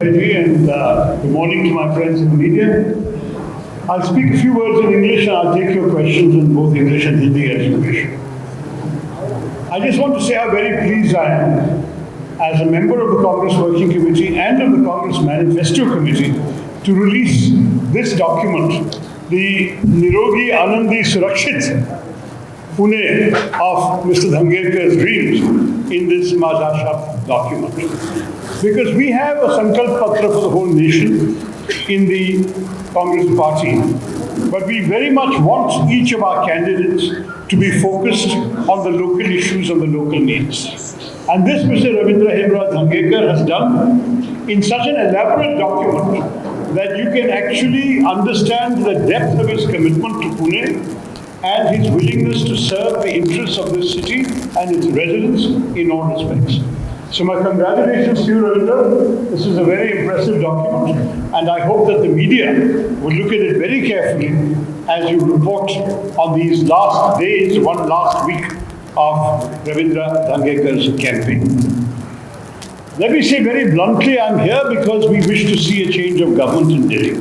And good morning to my friends in the media. I'll speak a few words in English and I'll take your questions in both English and Hindi as you wish. I just want to say how very pleased I am as a member of the Congress Working Committee and of the Congress Manifesto Committee to release this document, the Nirogi Anandi Surakshit Pune of Mr. Dhangelkar's dreams in this Mazasha document. Because we have a Sankalp Patra for the whole nation in the Congress party, but we very much want each of our candidates to be focused on the local issues and the local needs. And this Mr. Ravindra Hemraj Dhangelkar has done in such an elaborate document that you can actually understand the depth of his commitment to Pune and his willingness to serve the interests of this city and its residents in all respects. So my congratulations to you, Ravindra. This is a very impressive document, and I hope that the media will look at it very carefully as you report on these last days, one last week of Ravindra Dhangelkar's campaign. Let me say very bluntly, I'm here because we wish to see a change of government in Delhi.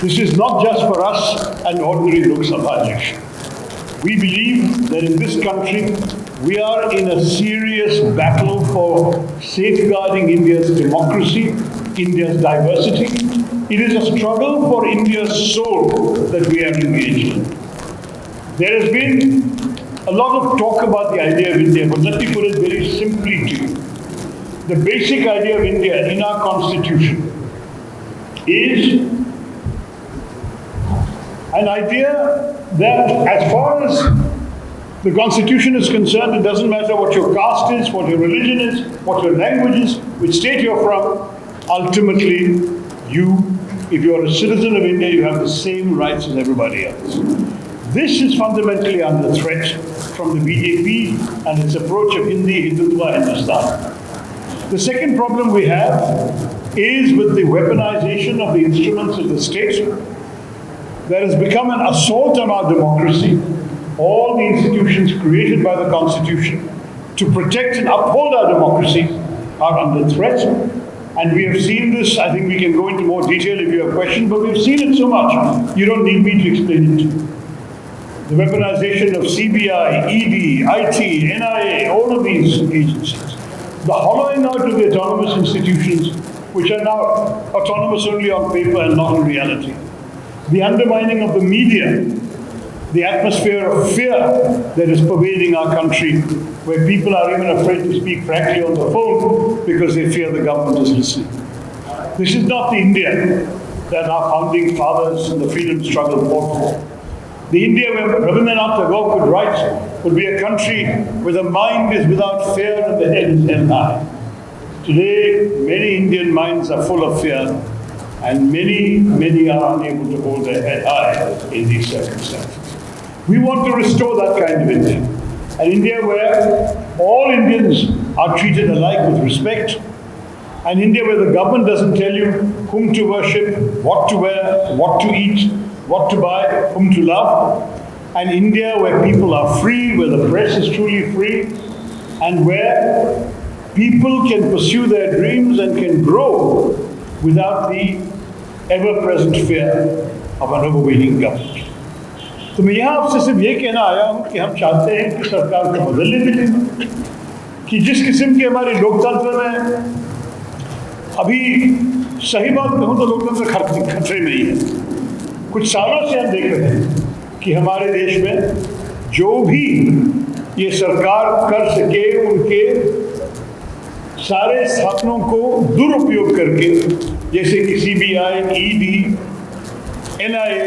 This is not just for us an ordinary Lok Sabha election. We believe that in this country, we are in a serious battle for safeguarding India's democracy, India's diversity. It is a struggle for India's soul that we are engaged in. There has been a lot of talk about the idea of India, but let me put it very simply to you. The basic idea of India in our constitution is an idea that as far as the constitution is concerned, it doesn't matter what your caste is, what your religion is, what your language is, which state you're from. Ultimately, if you're a citizen of India, you have the same rights as everybody else. This is fundamentally under threat from the BJP and its approach of Hindi, Hindutva, Hindustan. The second problem we have is with the weaponization of the instruments of the state. There has become an assault on our democracy. All the institutions created by the Constitution to protect and uphold our democracy are under threat. And we have seen this. I think we can go into more detail if you have questions, but we've seen it so much, you don't need me to explain it to you. The weaponization of CBI, ED, IT, NIA, all of these agencies. The hollowing out of the autonomous institutions, which are now autonomous only on paper and not in reality. The undermining of the media, the atmosphere of fear that is pervading our country, where people are even afraid to speak frankly on the phone because they fear the government is listening. This is not the India that our founding fathers in the freedom struggle fought for. The India where Rabindranath Tagore could write would be a country where the mind is without fear and the head is held high. Today, many Indian minds are full of fear, and many are unable to hold their head high in these circumstances. We want to restore that kind of India. An India where all Indians are treated alike with respect. An India where the government doesn't tell you whom to worship, what to wear, what to eat, what to buy, whom to love. An India where people are free, where the press is truly free, and where people can pursue their dreams and can grow without the ever-present fear of an overweening government. तो मैं यहाँ आपसे सिर्फ ये कहना आया हूँ कि हम चाहते हैं कि सरकार को बदलने दें, कि जिस किस्म के हमारे लोकतंत्र में अभी सही बात कहूँ तो लोकतंत्र खतरे में ही है। कुछ सालों से हम देख रहे हैं कि हमारे देश में जो भी ये सरकार कर सके उनके सारे साधनों को दुरुपयोग करके, जैसे कि CBI, ED, NIA,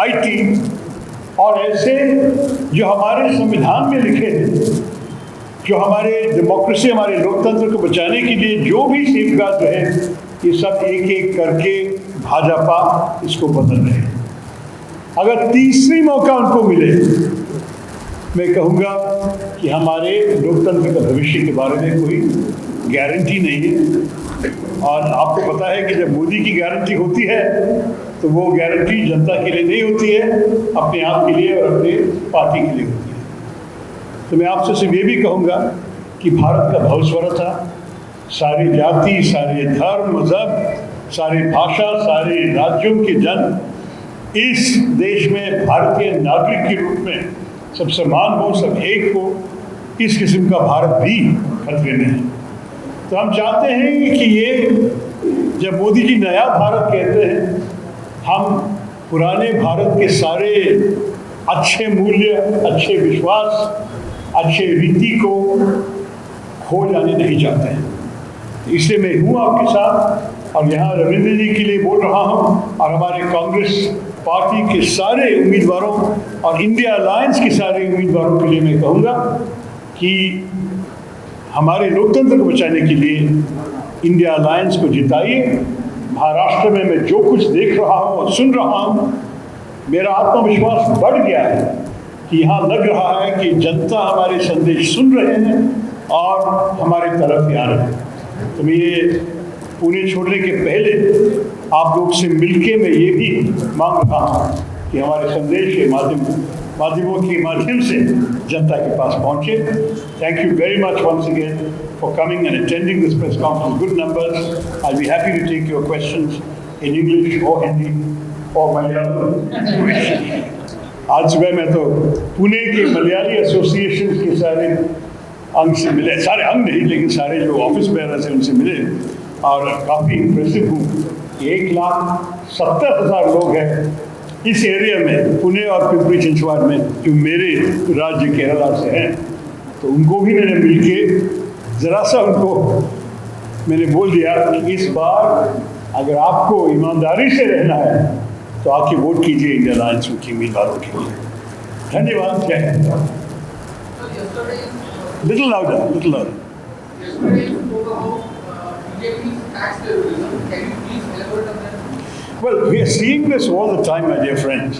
IT, और ऐसे जो हमारे संविधान में लिखे हैं, जो हमारे डेमोक्रेसी, हमारे लोकतंत्र को बचाने के लिए जो भी सेफगार्ड रहे, ये सब एक एक करके भाजपा इसको बदल रहे हैं। अगर तीसरी मौका उनको मिले, मैं कहूँगा कि हमारे लोकतंत्र का भविष्य के बारे में कोई गारंटी नहीं है। और आपको पता है कि जब मोदी की गारंटी होती है तो वो गारंटी जनता के लिए नहीं होती है, अपने आप के लिए और अपने पार्टी के लिए होती है। तो मैं आपसे सिर्फ ये भी कहूँगा कि भारत का भविष्य था, सारी जाति, सारे धर्म, मजहब, सारी भाषा, सारे राज्यों के जन इस देश में भारतीय नागरिक के रूप में सब समान हो, सब एक हो, इस किस्म का भारत भी खतरे में है। तो हम चाहते हैं कि ये जब मोदी जी नया भारत कहते हैं, हम पुराने भारत के सारे अच्छे मूल्य, अच्छे विश्वास, अच्छे रीति को खो जाने नहीं चाहते हैं। इसलिए मैं हूँ आपके साथ और यहाँ रविंद्र जी के लिए बोल रहा हूँ और हमारे कांग्रेस पार्टी के सारे उम्मीदवारों और इंडिया अलायंस के सारे उम्मीदवारों के लिए मैं कहूँगा कि हमारे लोकतंत्र को बचाने के लिए इंडिया अलायंस को जिताइए। महाराष्ट्र में मैं जो कुछ देख रहा हूँ और सुन रहा हूँ, मेरा आत्मविश्वास बढ़ गया है कि यहाँ लग रहा है कि जनता हमारे संदेश सुन रहे हैं और हमारे तरफ आ रहे हैं। तो मैं ये पुणे छोड़ने के पहले आप लोग से मिलके मैं ये भी मांग रहा हूँ कि हमारे संदेश के माध्यमों के माध्यम से जनता के पास पहुँचे। Thank you very much once again for coming and attending this press conference. Good numbers. I'll be happy to take your questions in English or Hindi or Malayalam. आज सुबह मैं तो पुणे के मलयाली एसोसिएशन के सारे अंग से मिले, सारे अंग नहीं लेकिन सारे जो ऑफिस बेरर्स हैं उनसे मिले और काफ़ी इम्प्रेसिव हूँ। 1,70,000 लोग हैं इस एरिया में, पुणे और पिंपरी चिंचवाड़ में, जो मेरे राज्य केरला से हैं। तो उनको भी मैंने मिलके ज़रा सा उनको मैंने बोल दिया कि इस बार अगर आपको ईमानदारी से रहना है तो आके वोट कीजिए इंडिया अलायंस की उम्मीदवारों के लिए। धन्यवाद। जय Hind. Little louder, little louder. Well, we are seeing this all the time, my dear friends.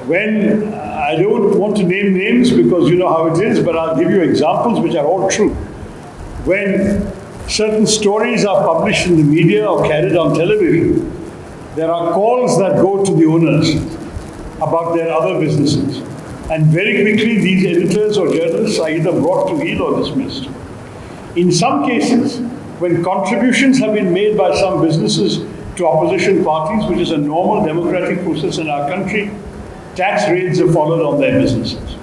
When I don't want to name names because you know how it is, but I'll give you examples which are all true. When certain stories are published in the media or carried on television, there are calls that go to the owners about their other businesses. And very quickly, these editors or journalists are either brought to heel or dismissed. In some cases, when contributions have been made by some businesses to opposition parties, which is a normal democratic process in our country, tax raids are followed on their businesses.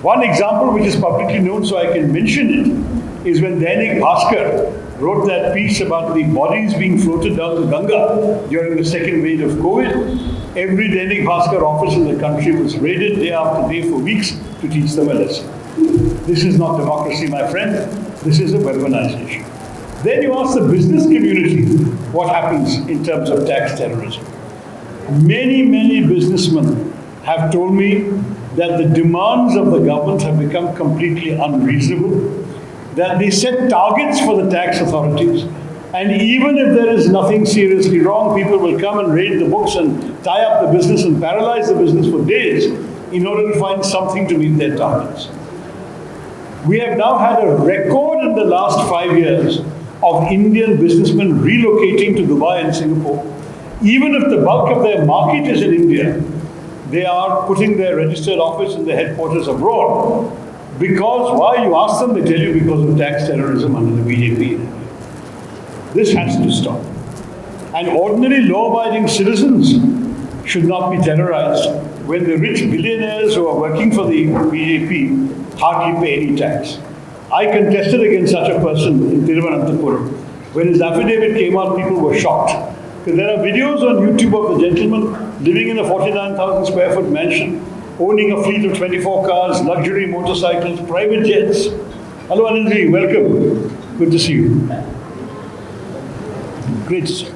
One example which is publicly known, so I can mention it, is when Dainik Bhaskar wrote that piece about the bodies being floated down the Ganga during the second wave of COVID. Every Dainik Bhaskar office in the country was raided day after day for weeks to teach them a lesson. This is not democracy, my friend. This is a weaponization. Then you ask the business community what happens in terms of tax terrorism. Many, many businessmen have told me that the demands of the government have become completely unreasonable, that they set targets for the tax authorities, and even if there is nothing seriously wrong, people will come and raid the books and tie up the business and paralyze the business for days in order to find something to meet their targets. We have now had a record in the last 5 years of Indian businessmen relocating to Dubai and Singapore. Even if the bulk of their market is in India, they are putting their registered office in the headquarters abroad. Because, why? You ask them, they tell you because of tax terrorism under the BJP. This has to stop. And ordinary law-abiding citizens should not be terrorized when the rich billionaires who are working for the BJP hardly pay any tax. I contested against such a person in Thiruvananthapuram. When his affidavit came out, people were shocked. Because there are videos on YouTube of the gentleman living in a 49,000 square foot mansion, owning a fleet of 24 cars, luxury motorcycles, private jets. Hello Anandji, welcome. Good to see you. Great to see you.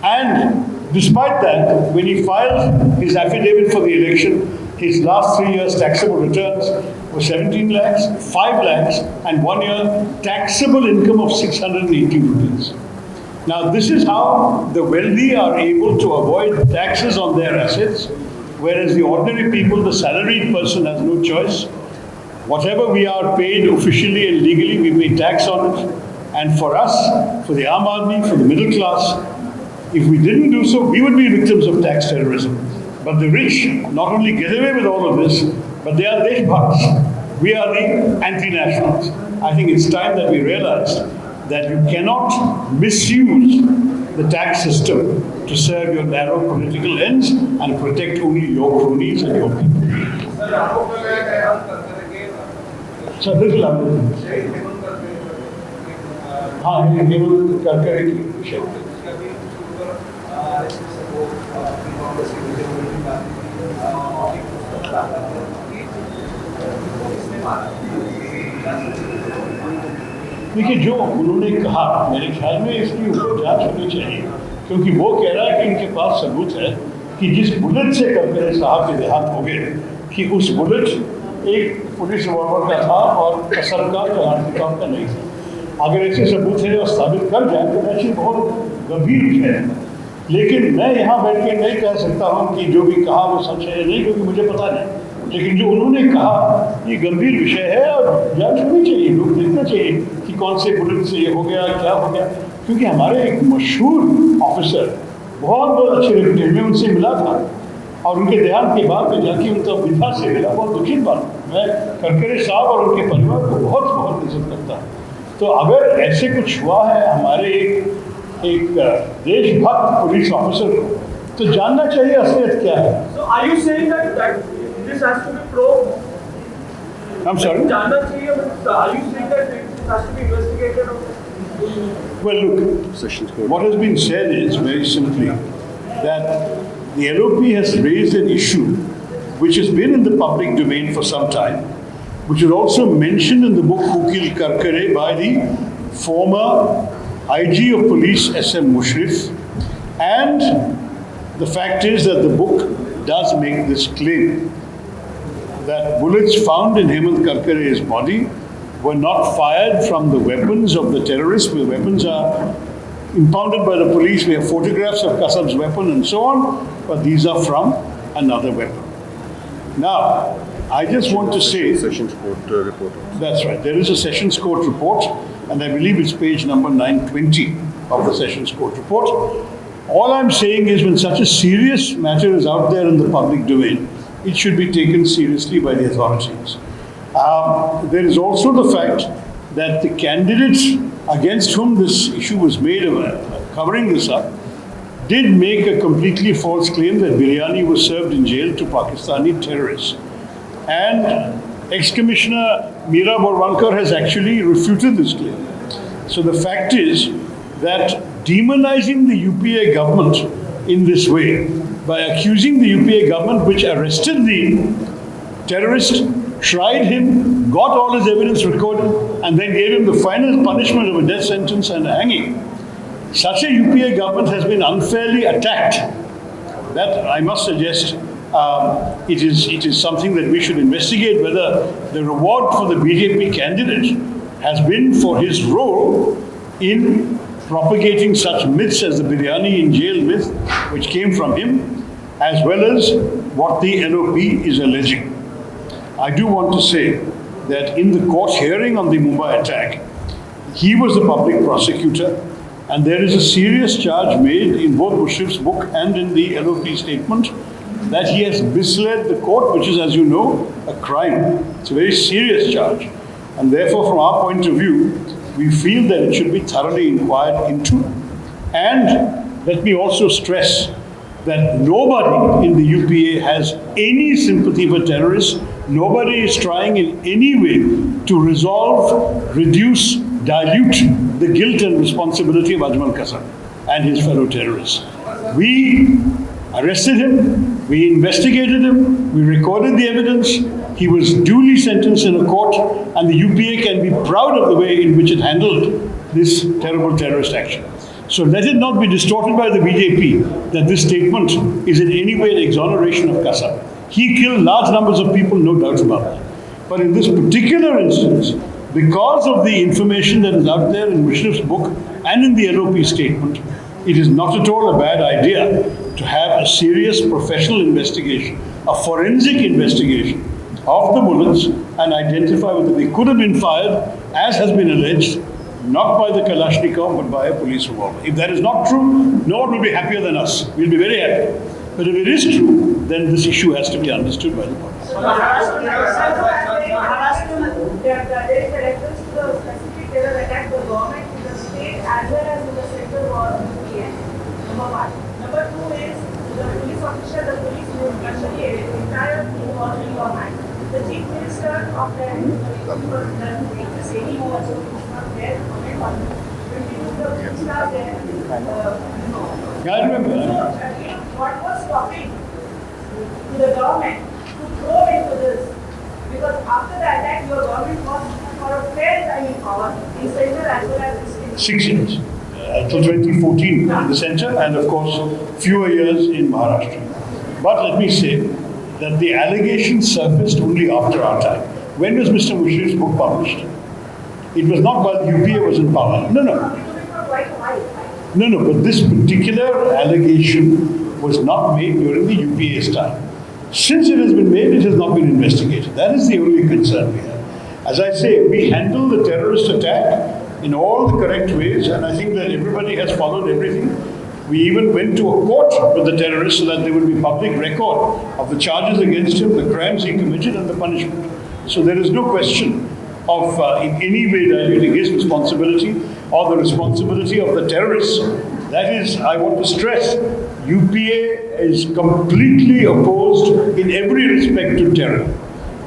And despite that, when he filed his affidavit for the election, his last 3 years taxable returns were 17 lakhs, 5 lakhs, and 1 year taxable income of 680 rupees. Now, this is how the wealthy are able to avoid taxes on their assets, whereas the ordinary people, the salaried person, has no choice. Whatever we are paid officially and legally, we pay tax on it. And for us, for the Aam Aadmi, for the middle class, if we didn't do so, we would be victims of tax terrorism. But the rich not only get away with all of this, but they are deshbhaks. We are the anti-nationals. I think it's time that we realize that you cannot misuse the tax system to serve your narrow political ends and protect only your cronies and your people. So, little देखिए, जो उन्होंने कहा मेरे ख्याल में इसकी ऊपर जांच होनी चाहिए, क्योंकि वो कह रहा है कि इनके पास सबूत है कि जिस बुलेट से करकरे साहब के देहांत हो गए कि उस बुलेट एक पुलिस रिवॉल्वर का था और कसर का कलाशिकोव का नहीं था। अगर ऐसे सबूत है और साबित कर जाए तो ऐसी बहुत गंभीर विषय है। लेकिन मैं यहाँ बैठ के नहीं कह सकता हूँ कि जो भी कहा वो सच है नहीं, क्योंकि मुझे पता नहीं। लेकिन जो उन्होंने कहा ये गंभीर विषय है और जांच होनी चाहिए, लोग देखना चाहिए कि कौन से बुलेट से ये हो गया, क्या हो गया। क्योंकि हमारे एक मशहूर ऑफिसर बहुत अच्छे रेपुटेड में उनसे मिला था और उनके देहांत के बाद में जाके उनका विधा से मिला। बहुत दुखित बात। मैं करकरे साहब और उनके परिवार को बहुत बहुत इज्जत करता हूँ। तो अगर ऐसे कुछ हुआ है हमारे एक देशभक्त पुलिस ऑफिसर को, तो जानना चाहिए असलियत क्या है। So are you saying that this has to be probed? I'm sorry? जानना चाहिए, are you saying that this has to be investigated? Well, look, what has been said is very simply that the LOP has raised an issue which has been in the public domain for some time, which is also mentioned in the book Who Killed Karkare by the former IG of Police SM Mushrif, and the fact is that the book does make this claim that bullets found in Hemant Karkare's body were not fired from the weapons of the terrorists. The weapons are impounded by the police. We have photographs of Kasab's weapon and so on, but these are from another weapon. Now, I just want to say... Sessions Court report. That's right. There is a Sessions Court report, and I believe it's page number 920 of the Sessions Court report. All I'm saying is when such a serious matter is out there in the public domain, it should be taken seriously by the authorities. There is also the fact that the candidates against whom this issue was made, covering this up, did make a completely false claim that biryani was served in jail to Pakistani terrorists. And ex-Commissioner Meera Borwankar has actually refuted this claim. So the fact is that demonizing the UPA government in this way, by accusing the UPA government, which arrested the terrorist, tried him, got all his evidence recorded, and then gave him the final punishment of a death sentence and a hanging. Such a UPA government has been unfairly attacked. That, I must suggest, it is something that we should investigate, whether the reward for the BJP candidate has been for his role in propagating such myths as the biryani in jail myth, which came from him, as well as what the LOP is alleging. I do want to say that in the court hearing on the Mumbai attack, he was the public prosecutor, and there is a serious charge made in both Mushrif's book and in the LOP statement that he has misled the court, which is, as you know, a crime. It's a very serious charge. And therefore, from our point of view, we feel that it should be thoroughly inquired into. And let me also stress that nobody in the UPA has any sympathy for terrorists. Nobody is trying in any way to resolve, reduce, dilute the guilt and responsibility of Ajmal Kasab and his fellow terrorists. We arrested him, we investigated him, we recorded the evidence, he was duly sentenced in a court, and the UPA can be proud of the way in which it handled this terrible terrorist action. So let it not be distorted by the BJP that this statement is in any way an exoneration of Kasab. He killed large numbers of people, no doubt about that. But in this particular instance, because of the information that is out there in Mushrif's book and in the LOP statement, it is not at all a bad idea to have a serious professional investigation, a forensic investigation of the bullets and identify whether they could have been fired, as has been alleged, not by the Kalashnikov, but by a police revolver. If that is not true, no one will be happier than us. We'll be very happy. But if it is true, then this issue has to be understood by the public. So Maharashtra, there is a reference to the of the same also not there Yeah, I remember. what was stopping to the government to throw into this? Because after the attack, your government was for a fair time in power in center as well as in state. 6 years. Until 2014 in the center, and of course, fewer years in Maharashtra. But let me say that the allegations surfaced only after our time. When was Mr. Mushrif's book published? It was not while UPA was in power. No, no. No, no, but this particular allegation was not made during the UPA's time. Since it has been made, it has not been investigated. That is the only concern we have. As I say, we handled the terrorist attack in all the correct ways, and I think that everybody has followed everything. We even went to a court with the terrorists so that there would be public record of the charges against him, the crimes he committed, and the punishment. So there is no question of in any way diluting his responsibility or the responsibility of the terrorists. That is, I want to stress, UPA is completely opposed in every respect to terror.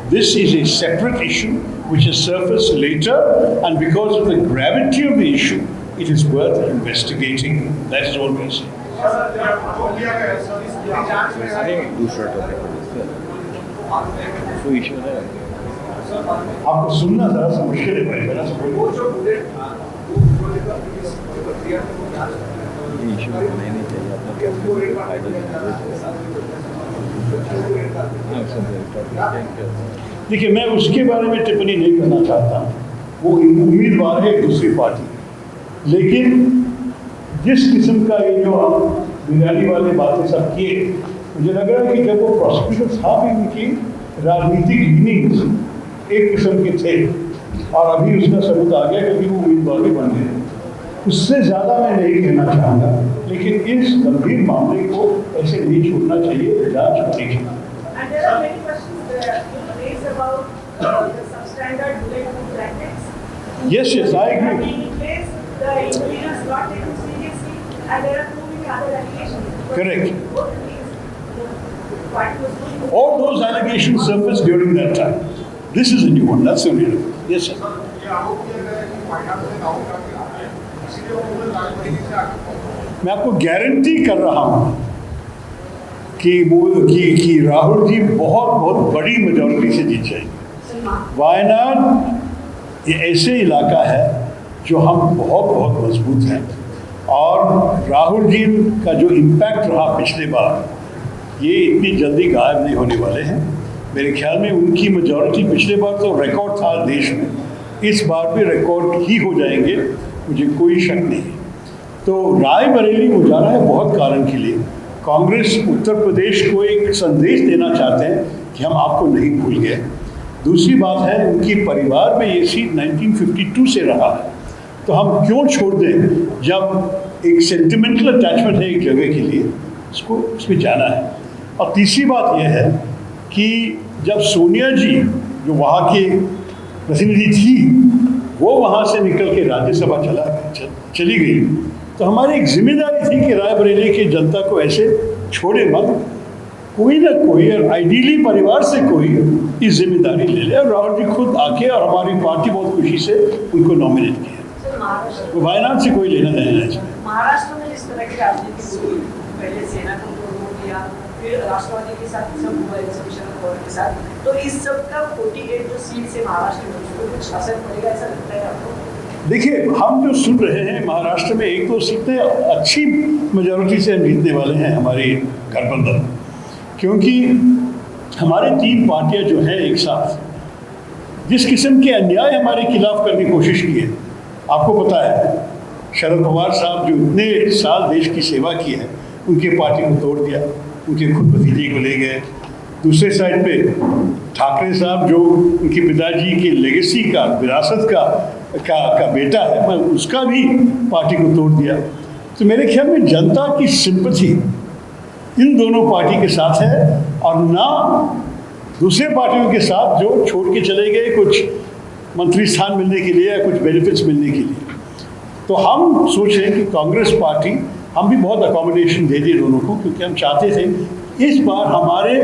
This is a separate issue which has surfaced later, and because of the gravity of the issue, it is worth investigating. That is all we say. आपको सुनना ज़रा सा मुश्किल है भाई, ज़रा सा बोलो। देखिए, मैं उसके बारे में टिप्पणी नहीं करना चाहता। वो उम्मीदवार है दूसरी पार्टी, लेकिन जिस किस्म का ये जो आप बिरयानी वाले बातें सब किए, मुझे लग रहा है कि जब वो प्रोसिक्यूटर साहब इनकी राजनीतिक लीनिंग्स एक किस्म के थे और अभी उसका सबूत आ गया क्योंकि वो उम्मीदवार भी बन गए। उससे ज़्यादा मैं नहीं कहना चाहूँगा, लेकिन इस गंभीर मामले को ऐसे नहीं छोड़ना चाहिए, जांच होनी चाहिए। Yes, yes, I agree. Correct. All those allegations surfaced during that time. This is a new one. That's the real. Yes, sir. मैं आपको गारंटी कर रहा हूँ कि राहुल जी बहुत बड़ी मेजॉरिटी से जीत जाएंगे। वायनाड ये ऐसे इलाका है जो हम बहुत मजबूत हैं, और राहुल जी का जो इम्पैक्ट रहा पिछले बार, ये इतनी जल्दी गायब नहीं होने वाले हैं। मेरे ख्याल में उनकी मेजॉरिटी पिछले बार तो रिकॉर्ड था देश में, इस बार भी रिकॉर्ड ही हो जाएंगे, मुझे कोई शक नहीं है। तो रायबरेली वो जा रहा है बहुत कारण के लिए। कांग्रेस उत्तर प्रदेश को एक संदेश देना चाहते हैं कि हम आपको नहीं भूल गए। दूसरी बात है, उनकी परिवार में ये सीट 1952 से रहा है, तो हम क्यों छोड़ दें जब एक सेंटिमेंटल अटैचमेंट है एक जगह के लिए, उसको उसमें जाना है। और तीसरी बात यह है कि जब सोनिया जी जो वहाँ के प्रतिनिधि थी, वो वहाँ से निकल के राज्यसभा चली गई, तो हमारी एक जिम्मेदारी थी कि रायबरेली की जनता को ऐसे छोड़े मत, कोई ना कोई, और आइडियली परिवार से कोई इस जिम्मेदारी ले ले। और राहुल जी खुद आके और हमारी पार्टी बहुत खुशी से उनको नॉमिनेट किया। तो वायनाड से कोई लेना देना नहीं। महाराष्ट्र में इस तरह की राजनीति हुई, पहले सेना को तोड़ दिया, फिर राष्ट्रवादी के साथ सब हुआ, शरद पवार के साथ, तो इस सब का 48 जो सीट से महाराष्ट्र में उसको कुछ असर पड़ेगा ऐसा लगता है आपको? देखिए, हम जो सुन रहे हैं महाराष्ट्र में 1-2 सीटें अच्छी मेजॉरिटी से जीतने वाले हैं हमारी गठबंधन, क्योंकि हमारे 3 पार्टियां जो हैं एक साथ जिस किस्म के अन्याय हमारे खिलाफ करने की कोशिश की है, आपको पता है शरद पवार साहब जो इतने साल देश की सेवा की है, उनकी पार्टी को तोड़ दिया, उनके खुद भतीजे को ले गए। दूसरे साइड पे ठाकरे साहब जो उनके पिताजी की लेगेसी का, विरासत का बेटा है, मैं उसका भी पार्टी को तोड़ दिया। तो मेरे ख्याल में जनता की सिंपैथी इन दोनों पार्टी के साथ है, और ना दूसरे पार्टियों के साथ जो छोड़ के चले गए कुछ मंत्री स्थान मिलने के लिए या कुछ बेनिफिट्स मिलने के लिए। तो हम सोच रहे हैं कि कांग्रेस पार्टी, हम भी बहुत अकोमोडेशन दे दी दोनों को, क्योंकि हम चाहते थे इस बार हमारे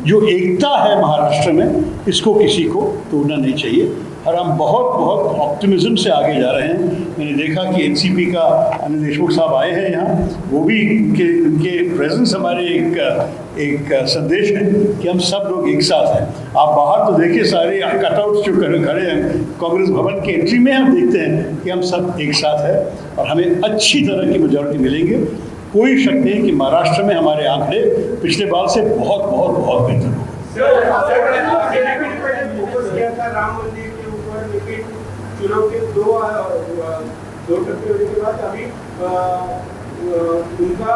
जो एकता है महाराष्ट्र में, इसको किसी को तोड़ना नहीं चाहिए और हम बहुत बहुत ऑप्टिमिज्म से आगे जा रहे हैं। मैंने देखा कि एनसीपी का अनिल देशमुख साहब आए हैं यहाँ, वो भी उनके प्रेजेंस हमारे एक संदेश है कि हम सब लोग एक साथ हैं। आप बाहर तो देखिए सारे कटआउट्स जो खड़े हैं कांग्रेस भवन के एंट्री में, हम देखते हैं कि हम सब एक साथ हैं और हमें अच्छी तरह की मेजॉरिटी मिलेंगे। कोई शक नहीं कि महाराष्ट्र में हमारे आंकड़े पिछले बार से बहुत बहुत बहुत बेहतर होंगे। राम मंदिर के ऊपर, लेकिन चुनाव के दो टप्पे होने के बाद अभी उनका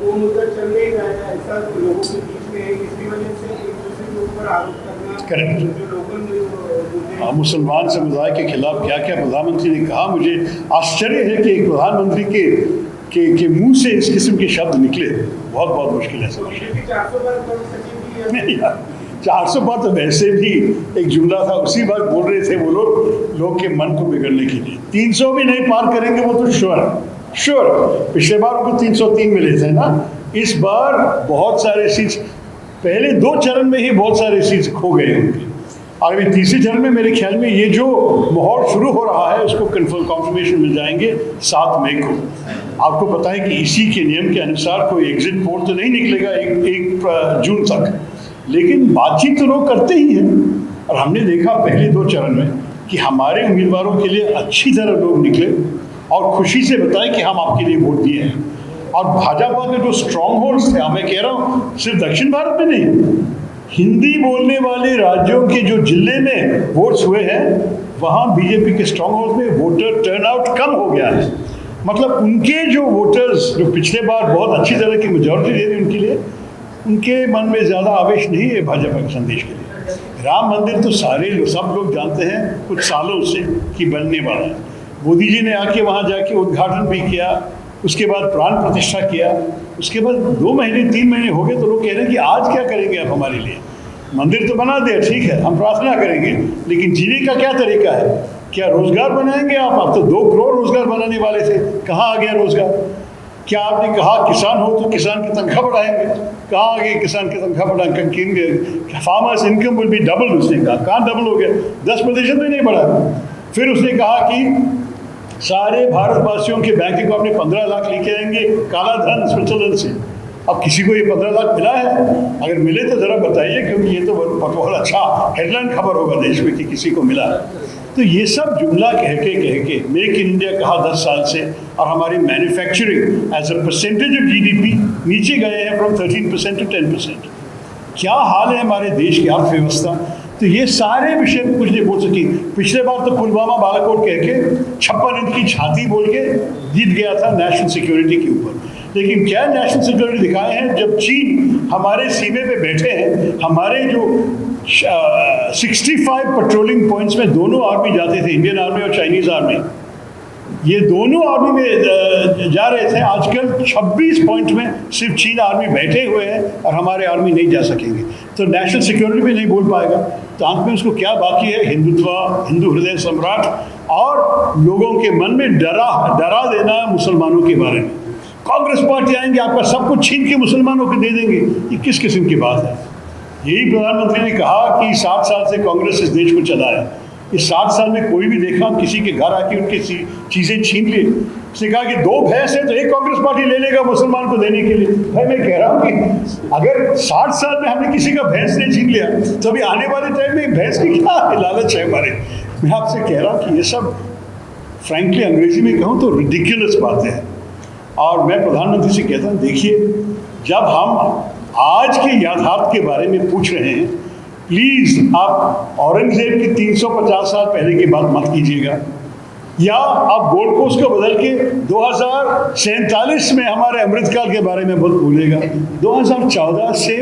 वो मुद्दा चल नहीं रहा है, ऐसा लोगों के बीच में है। इसकी वजह से एक दूसरे के ऊपर आरोप करना, जो लोकल मुसलमान समुदाय के खिलाफ क्या क्या प्रधानमंत्री ने कहा, मुझे आश्चर्य है कि एक प्रधानमंत्री के मुंह से इस किस्म के शब्द निकले। बहुत बहुत मुश्किल है सब। 400 बार तो वैसे भी एक जुमला था, उसी बार बोल रहे थे वो लोग के मन को बिगड़ने के लिए। 300 भी नहीं पार करेंगे वो तो श्योर। पिछले बार उनको 303 मिले थे ना, इस बार बहुत सारे सीट्स, पहले 2 चरण में ही बहुत सारे सीट्स खो गए उनके, और अभी तीसरे चरण में मेरे ख्याल में ये जो माहौल शुरू हो रहा है उसको कन्फर्मेशन मिल जाएंगे 7 मई को। आपको पता है कि इसी के नियम के अनुसार कोई एग्जिट पोल तो नहीं निकलेगा 1 जून तक, लेकिन बातचीत तो लोग करते ही हैं। और हमने देखा पहले 2 चरण में कि हमारे उम्मीदवारों के लिए अच्छी तरह लोग निकले और खुशी से बताए कि हम आपके लिए वोट दिए हैं। और भाजपा के जो स्ट्रॉन्ग होल्ड्स थे, मैं कह रहा हूँ सिर्फ दक्षिण भारत में नहीं, हिंदी बोलने वाले राज्यों के जो जिले में वोट्स हुए हैं, वहाँ बीजेपी के स्ट्रॉन्ग होल्ड में वोटर टर्नआउट कम हो गया है। मतलब उनके जो वोटर्स जो पिछले बार बहुत अच्छी तरह की मेजॉरिटी दे दी उनके लिए, उनके मन में ज़्यादा आवेश नहीं है भाजपा के संदेश के लिए। राम मंदिर तो सब लोग जानते हैं कुछ सालों से कि बनने वाला है। मोदी जी ने आके वहाँ जाके उद्घाटन भी किया, उसके बाद प्राण प्रतिष्ठा किया, उसके बाद 2 महीने 3 महीने हो गए तो लोग कह रहे हैं कि आज क्या करेंगे आप हमारे लिए। मंदिर तो बना दिया, ठीक है, हम प्रार्थना करेंगे, लेकिन जीने का क्या तरीका है? क्या रोजगार बनाएंगे आप तो 2 करोड़ रोजगार बनाने वाले थे, कहाँ आ गया रोजगार? क्या आपने कहा किसान हो तो किसान की तनख्वाह बढ़ाएंगे, कहाँ आ गए किसान की तनख्वाह बढ़ाएंगे? Farmers income will be double, उसने कहा, कहाँ डबल हो गया? 10% भी नहीं बढ़ा। फिर उसने कहा कि सारे भारतवासियों के बैंक अकाउंट में 15 लाख लेके आएंगे काला धन स्विट्जरलैंड से। अब किसी को ये 15 लाख मिला है? अगर मिले तो ज़रा बताइए, क्योंकि ये तो बहुत अच्छा हेडलाइन खबर होगा देश में कि किसी को मिला है। तो ये सब जुमला कह के मेक इन इंडिया कहा 10 साल से, और हमारी manufacturing as a percentage of GDP नीचे गए हैं फ्रॉम 13% to 10%। क्या हाल है हमारे देश की अर्थव्यवस्था? तो ये सारे विषय में कुछ नहीं बोल सकी। पिछले बार तो पुलवामा बालाकोट कह के 56 इंच की छाती बोल के जीत गया था नेशनल सिक्योरिटी के ऊपर। लेकिन क्या नेशनल सिक्योरिटी दिखाए हैं जब चीन हमारे सीमे पे बैठे हैं? हमारे जो 65 पेट्रोलिंग पॉइंट्स में दोनों आर्मी जाते थे, इंडियन आर्मी और चाइनीज आर्मी, ये दोनों आर्मी में जा रहे थे। आजकल 26 पॉइंट में सिर्फ चीन आर्मी बैठे हुए हैं और हमारे आर्मी नहीं जा सकेंगे, तो नेशनल सिक्योरिटी भी नहीं बोल पाएगा। तो अंत में उसको क्या बाकी है? हिंदुत्व, हिंदू हृदय सम्राट, और लोगों के मन में डरा देना मुसलमानों के बारे में। कांग्रेस पार्टी आएंगे, आपका सब कुछ छीन के मुसलमानों को दे देंगे। ये किस किस्म की बात है? यही प्रधानमंत्री ने कहा कि 7 साल से कांग्रेस इस देश को चलाया। इस 7 साल में कोई भी देखा किसी के घर आके उनकी चीज़ें छीन ली? उसने कहा कि 2 भैंस है तो एक कांग्रेस पार्टी ले लेगा मुसलमान को देने के लिए। भाई मैं कह रहा हूँ कि अगर 60 साल में हमने किसी का भैंस नहीं छीन लिया तो अभी आने वाले टाइम में भैंस की क्या लालच है हमारे? मैं आपसे कह रहा हूँ कि ये सब फ्रैंकली अंग्रेजी में कहूँ तो रिडिकुलस बातें हैं। और मैं प्रधानमंत्री से कहता हूँ, देखिए, जब हम आज के याथार्थ के बारे में पूछ रहे हैं, प्लीज़ आप औरंगजेब की 350 साल पहले की बात मत कीजिएगा, या आप गोल्ड कोस्ट को बदल के 2047 में हमारे अमृतकाल के बारे में बहुत भूलेगा। 2014 से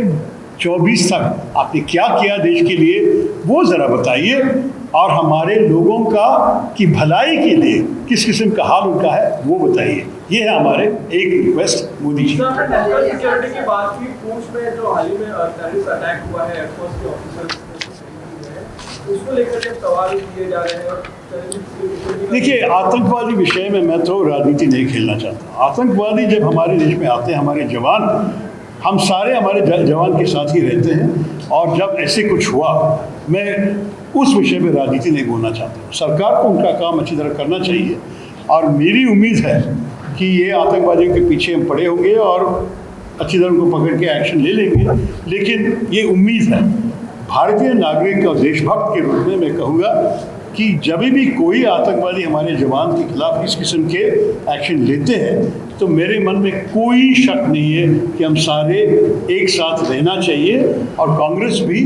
24 तक आपने क्या किया देश के लिए वो ज़रा बताइए, और हमारे लोगों का की भलाई के लिए किस किस्म का हाल उनका है वो बताइए। ये है हमारे एक रिक्वेस्ट मोदी जी। सिक्योरिटी की बात की, पूंछ में जो हाल ही में टेररिस्ट अटैक हुआ है एयरफोर्स के ऑफिसर, उसको लेकर के सवाल किए जा रहे हैं। देखिए, आतंकवादी विषय में मैं तो राजनीति नहीं खेलना चाहता। आतंकवादी जब हमारे देश में आते हैं, हमारे जवान हम सारे हमारे जवान के साथ ही रहते हैं, और जब ऐसे कुछ हुआ, मैं उस विषय में राजनीति नहीं बोलना चाहता हूँ। सरकार को उनका काम अच्छी तरह करना चाहिए, और मेरी उम्मीद है कि ये आतंकवादियों के पीछे हम पड़े होंगे और अच्छी तरह उनको पकड़ के एक्शन ले लेंगे। लेकिन ये उम्मीद है, भारतीय नागरिक और देशभक्त के रूप में मैं कहूँगा कि जब भी कोई आतंकवादी हमारे जवान के खिलाफ इस किस्म के एक्शन लेते हैं, तो मेरे मन में कोई शक नहीं है कि हम सारे एक साथ रहना चाहिए, और कांग्रेस भी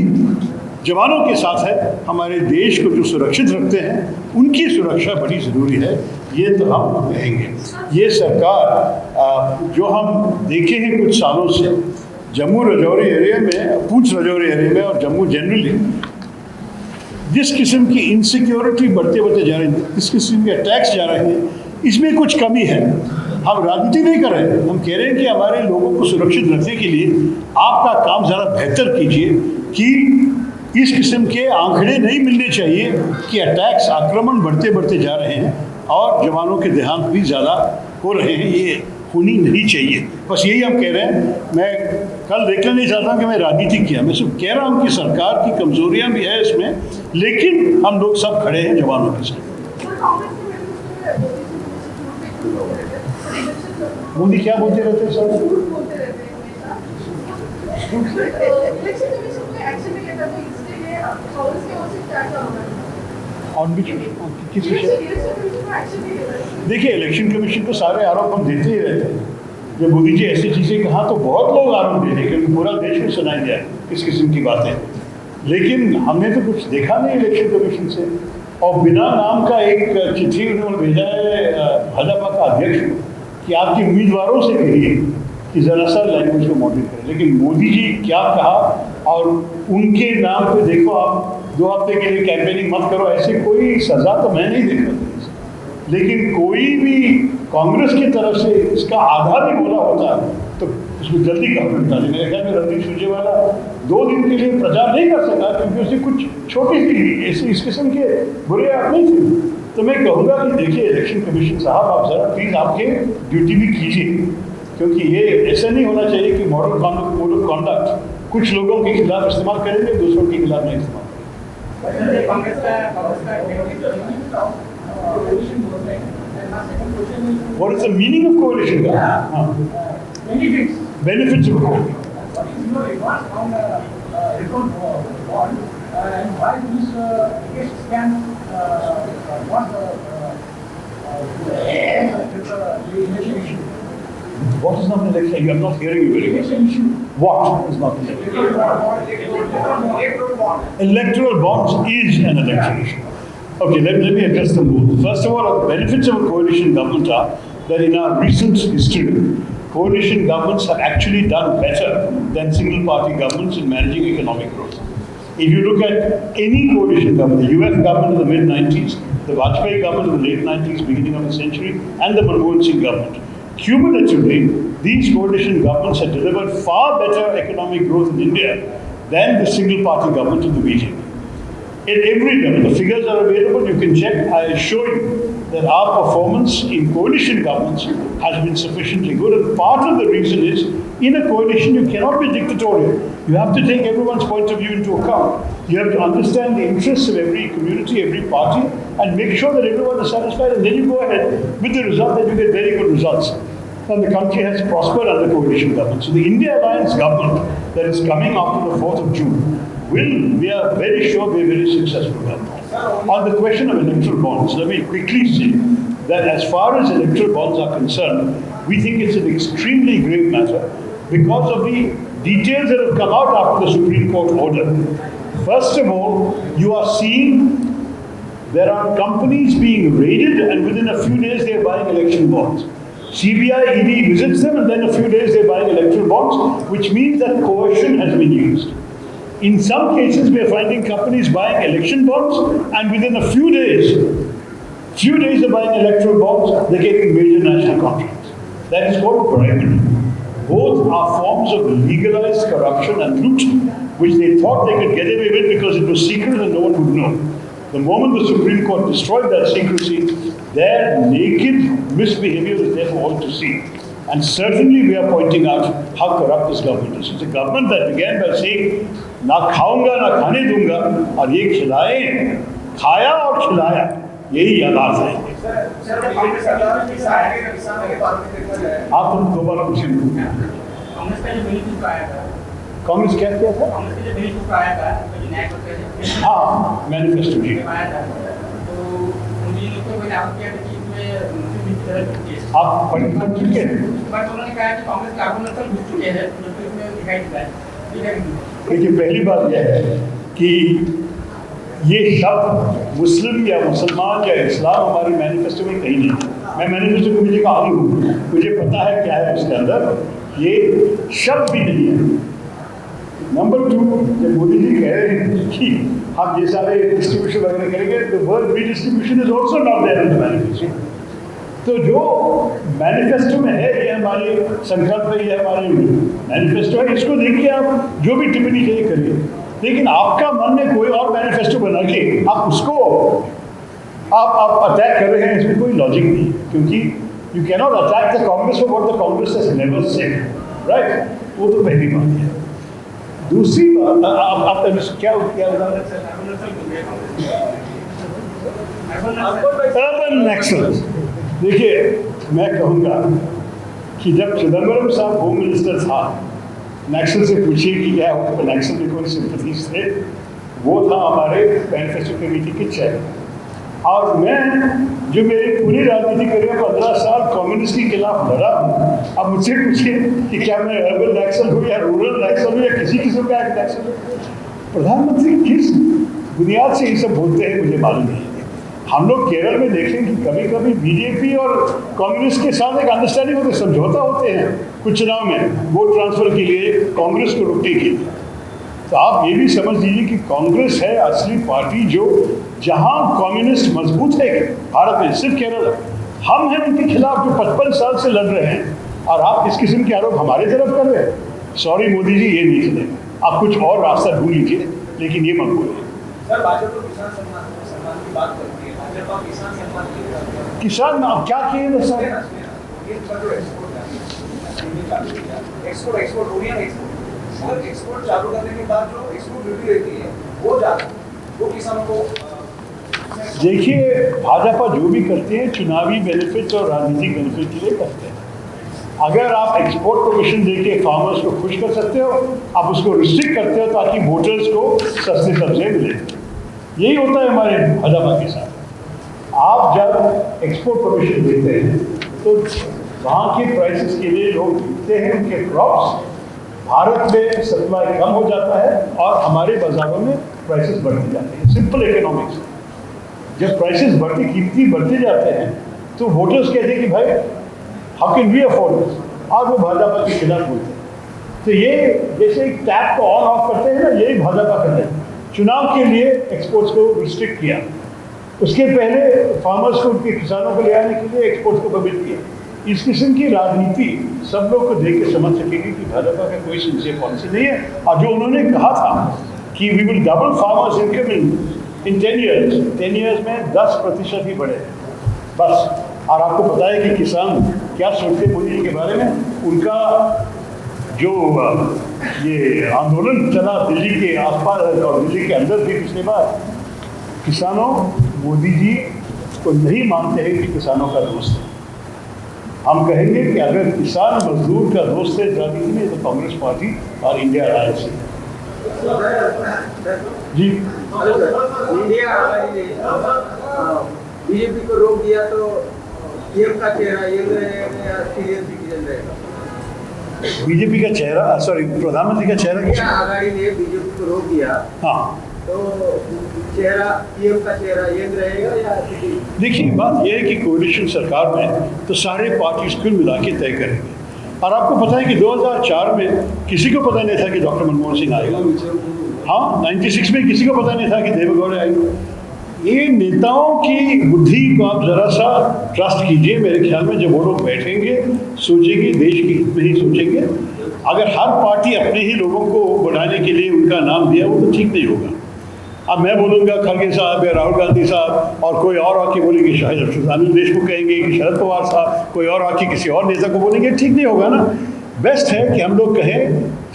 जवानों के साथ है। हमारे देश को जो सुरक्षित रखते हैं, उनकी सुरक्षा बड़ी ज़रूरी है, ये तो हम कहेंगे। ये सरकार जो हम देखे हैं कुछ सालों से, जम्मू राजौरी एरिया में, पूंछ राजौरी एरिया में और जम्मू जनरली जिस किस्म की इनसिक्योरिटी बढ़ते जा रही है, जिस किस्म के अटैक्स जा रहे हैं, इसमें कुछ कमी है। हम राजनीति नहीं कर रहे हैं, हम कह रहे हैं कि हमारे लोगों को सुरक्षित रखने के लिए आपका काम ज़रा बेहतर कीजिए, कि इस किस्म के आंकड़े नहीं मिलने चाहिए कि अटैक्स, आक्रमण बढ़ते जा रहे हैं और जवानों के देहांत भी ज़्यादा हो रहे हैं। ये होनी नहीं चाहिए। बस यही हम कह रहे हैं। मैं कल देखना नहीं चाहता कि मैं राजनीति किया, मैं सिर्फ कह रहा हूँ कि सरकार की कमजोरियां भी है इसमें, लेकिन हम लोग सब खड़े हैं जवानों के साथ। मोदी क्या बोलते रहते हैं सर? और भी किस विषय? देखिए, इलेक्शन कमीशन को सारे आरोप हम देते ही रहते हैं। जब मोदी जी ऐसी चीज़ें कहा तो बहुत लोग आरोप दे रहे हैं, क्योंकि पूरा देश में सुनाई दिया इस किस्म की बातें। लेकिन हमने तो कुछ देखा नहीं इलेक्शन कमीशन से, और बिना नाम का एक चिट्ठी उन्होंने भेजा है भाजपा का अध्यक्ष कि आपके उम्मीदवारों से कहिए कि ज़रा सा लैंग्वेज को मॉडरेट करें। लेकिन मोदी जी क्या कहा, और उनके नाम पे देखो आप 2 हफ्ते के लिए कैंपेनिंग मत करो, ऐसे कोई सजा तो मैं नहीं देख रहा। लेकिन कोई भी कांग्रेस की तरफ से इसका आधा भी बोला होता तो उसमें जल्दी काम करता। मेरे ख्याल में रणदीप सुरजेवाला 2 दिन के लिए प्रचार नहीं कर सका, क्योंकि उससे कुछ छोटी सी इस किस्म के बुरे आप नहीं थे। तो मैं कहूँगा कि देखिए, इलेक्शन कमीशन साहब, आप ज़रा प्लीज़ आपके ड्यूटी भी कीजिए, क्योंकि ये ऐसा नहीं होना चाहिए कि मॉडल कॉन्डक्ट कुछ लोगों के खिलाफ इस्तेमाल करेंगे, दूसरों के खिलाफ नहीं इस्तेमाल करेंगे। What is the meaning of coalition government? Benefits of coalition. What is your remarks on reform bond, and why this case can want the election? What is not an election? I'm not hearing you very well. What is not an election? Electoral bonds is an election issue. Okay, let me address them both. First of all, the benefits of a coalition government are that in our recent history, coalition governments have actually done better than single-party governments in managing economic growth. If you look at any coalition government, the UF government in the mid-90s, the Vajpayee government in the late 90s, beginning of the century, and the Manmohan Singh government, cumulatively, these coalition governments have delivered far better economic growth in India than the single-party government of the BJP. At every level, the figures are available, you can check. I assure you that our performance in coalition governments has been sufficiently good, and part of the reason is, in a coalition you cannot be dictatorial. You have to take everyone's point of view into account. You have to understand the interests of every community, every party, and make sure that everyone is satisfied, and then you go ahead with the result that you get very good results. And the country has prospered under coalition government. So the India Alliance government that is coming after the 4th of June, we are very sure, be a very successful government. On the question of electoral bonds, let me quickly say that as far as electoral bonds are concerned, we think it's an extremely grave matter because of the details that have come out after the Supreme Court order. First of all, you are seeing there are companies being raided, and within a few days they are buying election bonds. CBI, ED visits them, and then a few days they are buying electoral bonds, which means that coercion has been used. In some cases, we are finding companies buying election bonds, and within a few days they're buying electoral bonds, they're getting major national contracts. That is called bribery. Both are forms of legalized corruption and loot, which they thought they could get away with because it was secret and no one would know. The moment the Supreme Court destroyed that secrecy, their naked misbehavior is there for all to see. And certainly we are pointing out how corrupt this government is. It's a government that began by saying, ना खाऊंगा ना खाने दूंगा, और ये खिलाए, खाया और खिलाया, यही यादाश्त है। आप तुम दोबारा पूछेंगे। कांग्रेस का जो बिल कुछ आया था, कांग्रेस क्या किया था? कांग्रेस का जो बिल कुछ आया था, जो न्याय पत्र हाँ, मैनिफेस्टो जी। आया था, तो उन्हीं लोगों को आरोप किया था कि इसमें मुस्लिम केस। आप पढ़ चुके हैं? बट उन्होंने कहा कि कांग्रेस कार्बन नस्ल घुस चुके हैं, जो कि इसमें दिखाई देता है। देखिए, पहली बात यह है कि ये शब्द मुस्लिम या मुसलमान या इस्लाम हमारे मैनिफेस्टो में कहीं नहीं है। मैं मैनिफेस्टो कमेटी का आदमी हूँ, मुझे पता है क्या है उसके अंदर, ये शब्द भी नहीं है। नंबर 2, जब मोदी जी कह रहे हैं कि हम ये सारे डिस्ट्रीब्यूशन वगैरह करेंगे, तो word redistribution is also not there in the manifesto. तो जो मैनिफेस्टो में है, ये हमारे संकल्प है, ये हमारे मैनिफेस्टो है, इसको देख के आप जो भी टिप्पणी चाहिए करिए। लेकिन आपका मन में कोई और मैनिफेस्टो बना के आप उसको आप अटैक कर रहे हैं, इसमें कोई लॉजिक नहीं है, क्योंकि you can not attack the Congress for what the Congress has never said, right? वो तो पहली बात है। दूसरी बात, आप क्या अर्बन नक्सल। देखिए, मैं कहूँगा कि जब चिदम्बरम साहब होम मिनिस्टर था, नक्सल से पूछिए कि क्या नक्सल में कोई सिंपथीज थे। वो था हमारे मैनिफेस्टो कमेटी के चेयरमैन। और मैं जो मेरी पूरी राजनीतिक करियर 15 साल कम्युनिस्ट के खिलाफ लड़ा हूँ, अब मुझसे पूछिए कि क्या मैं अर्बन नक्सल हूँ या रूरल नक्सल हूँ या किसी किस्म का एक नक्सल हूँ। प्रधानमंत्री किस बुनियाद से ये सब बोलते हैं मुझे मालूम नहीं है। हम लोग केरल में देखें कि कभी कभी बीजेपी और कांग्रेस के साथ एक अंडरस्टैंडिंग होते, समझौता होते हैं कुछ चुनाव में वोट ट्रांसफर के लिए, कांग्रेस को रोकने के लिए। तो आप ये भी समझ लीजिए कि कांग्रेस है असली पार्टी जो जहां कम्युनिस्ट मजबूत है भारत में, सिर्फ केरल। हम हैं उनके खिलाफ जो 55 साल से लड़ रहे हैं, और आप इस किस्म के आरोप हमारे तरफ कर रहे हैं। सॉरी मोदी जी, ये नहीं चलेगा। आप कुछ और रास्ता ढूंढ लीजिए, लेकिन ये मत बोलिए। सर, भाजपा तो किसान सम्मान की बात करती है, भाजपा किसान सम्मान की किसान आप क्या किए ना सर? एक्सपोर्ट हो रही है, एक्सपोर्ट चालू करने के बाद जो एक्सपोर्ट ड्यूटी रहती है वो ज्यादा, वो किसानों को। देखिए, भाजपा जो भी करते हैं चुनावी बेनिफिट्स और राजनीतिक बेनिफिट के लिए करते हैं। अगर आप एक्सपोर्ट परमिशन देके फार्मर्स को खुश कर सकते हो, आप उसको रिस्ट्रिक्ट करते हो ताकि वोटर्स को सस्ते सब्जियाँ मिले। यही होता है हमारे भाजपा के साथ। आप जब एक्सपोर्ट परमिशन देते हैं तो वहाँ के प्राइसेस के लिए लोग खरीदते हैं उनके क्रॉप्स, भारत में सप्लाई कम हो जाता है और हमारे बाजारों में प्राइसेस बढ़ते जाते हैं। Simple economics. जब प्राइसेस बढ़ते, कीमती बढ़ते जाते हैं, तो वोटर्स कहते हैं कि भाई how can we afford this, और वो भाजपा के खिलाफ बोलते हैं। तो ये जैसे एक टैप को ऑन ऑफ करते हैं ना, यही भाजपा करते हैं। चुनाव के लिए एक्सपोर्ट्स को रिस्ट्रिक्ट किया, उसके पहले फार्मर्स को, उनके किसानों को ले आने के लिए एक्सपोर्ट्स को परमिट किया। इस किस्म की राजनीति सब लोग को देख के समझ सकेंगे कि भाजपा का कोई सिंसियर पॉलिसी नहीं है। और जो उन्होंने कहा था कि we will double farmers income in 10 years में 10% ही बढ़े बस। और आपको पता है कि किसान क्या सोचते मोदी जी के बारे में। उनका जो ये आंदोलन चला दिल्ली के आसपास और दिल्ली के अंदर भी पिछले बार, किसानों मोदी जी को नहीं मानते हैं कि किसानों का दोस्त है। हम कहेंगे कि अगर किसान मजदूर का दोस्त है राजनीति में, तो कांग्रेस पार्टी और इंडिया अलायंस है। जी, इंडिया बीजेपी को रोक दिया तो पीएम का चेहरा ये रहेगा या सीनियर सिटीजन रहेगा? बीजेपी का चेहरा, सॉरी प्रधानमंत्री का चेहरा इंडिया आघाड़ी ने बीजेपी को रोक दिया, हाँ, तो चेहरा पीएम का चेहरा ये रहेगा या? देखिए, बात यह है कि कोalition सरकार में तो सारे पार्टीज कुल मिला के तय करेंगे। और आपको पता है कि 2004 में किसी को पता नहीं था कि डॉक्टर मनमोहन सिंह आएगा। हाँ, 96 में किसी को पता नहीं था कि देवेगौड़ा आएगा। ये नेताओं की बुद्धि को आप ज़रा सा ट्रस्ट कीजिए। मेरे ख्याल में जब वो लोग बैठेंगे, सोचेंगे, देश के हित में ही सोचेंगे। अगर हर पार्टी अपने ही लोगों को बढ़ाने के लिए उनका नाम दिया, वो तो ठीक नहीं होगा। अब मैं बोलूँगा खड़गे साहब या राहुल गांधी साहब और कोई और आके बोलेंगे शायद अनिल देशमुख कहेंगे कि शरद पवार साहब, कोई और आके किसी और नेता को बोलेंगे, ठीक नहीं होगा ना। बेस्ट है कि हम लोग कहें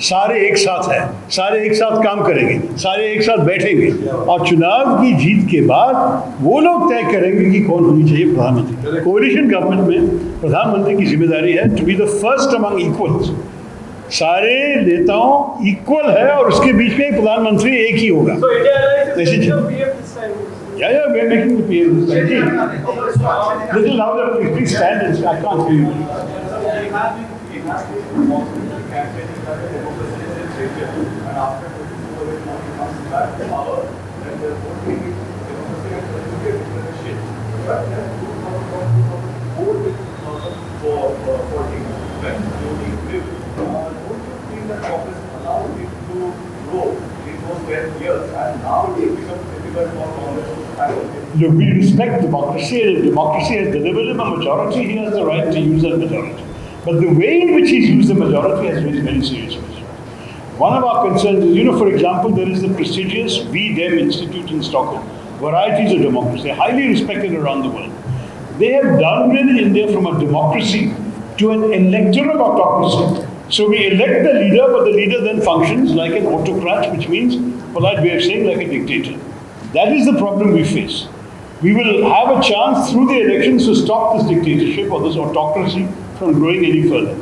सारे एक साथ हैं, सारे एक साथ काम करेंगे, सारे एक साथ बैठेंगे और चुनाव की जीत के बाद वो लोग तय करेंगे कि कौन होनी चाहिए प्रधानमंत्री। कोalition गवर्नमेंट में प्रधानमंत्री की जिम्मेदारी है to be the first among equals. सारे नेताओं इक्वल है और उसके बीच में प्रधानमंत्री एक ही होगा। So India Alliance is the PM this time. Yeah, we are making the PM this time. Little louder, please stand and I can't hear you. Look, we respect democracy, and if democracy has delivered him a majority, he has the right to use that majority. But the way in which he's used the majority has raised very serious questions. One of our concerns is, for example, there is the prestigious VDEM Institute in Stockholm, Varieties of Democracy, highly respected around the world. They have downgraded India from a democracy to an electoral autocracy. So we elect the leader, but the leader then functions like an autocrat, which means, polite way of saying, like a dictator. That is the problem we face. We will have a chance through the elections to stop this dictatorship or this autocracy from growing any further.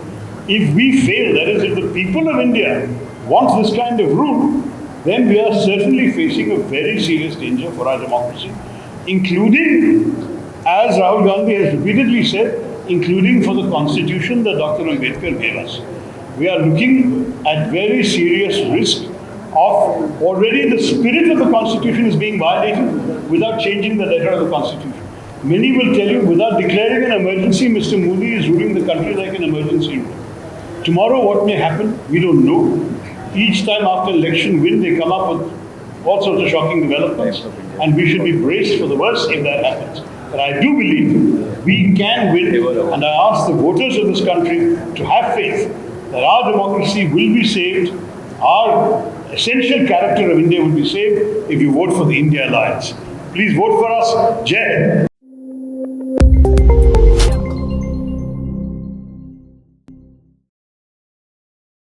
If we fail, that is, if the people of India want this kind of rule, then we are certainly facing a very serious danger for our democracy, including, as Rahul Gandhi has repeatedly said, including for the constitution that Dr. Ambedkar gave us. We are looking at very serious risk of already the spirit of the constitution is being violated without changing the letter of the constitution. Many will tell you, without declaring an emergency, Mr. Modi is ruling the country like an emergency rule. Tomorrow what may happen, we don't know. Each time after election win, they come up with all sorts of shocking developments, and we should be braced for the worst if that happens. But I do believe we can win, and I ask the voters of this country to have faith that our democracy will be saved, our essential character of India will be saved if you vote for the India Alliance. Please vote for us. Jai Hind.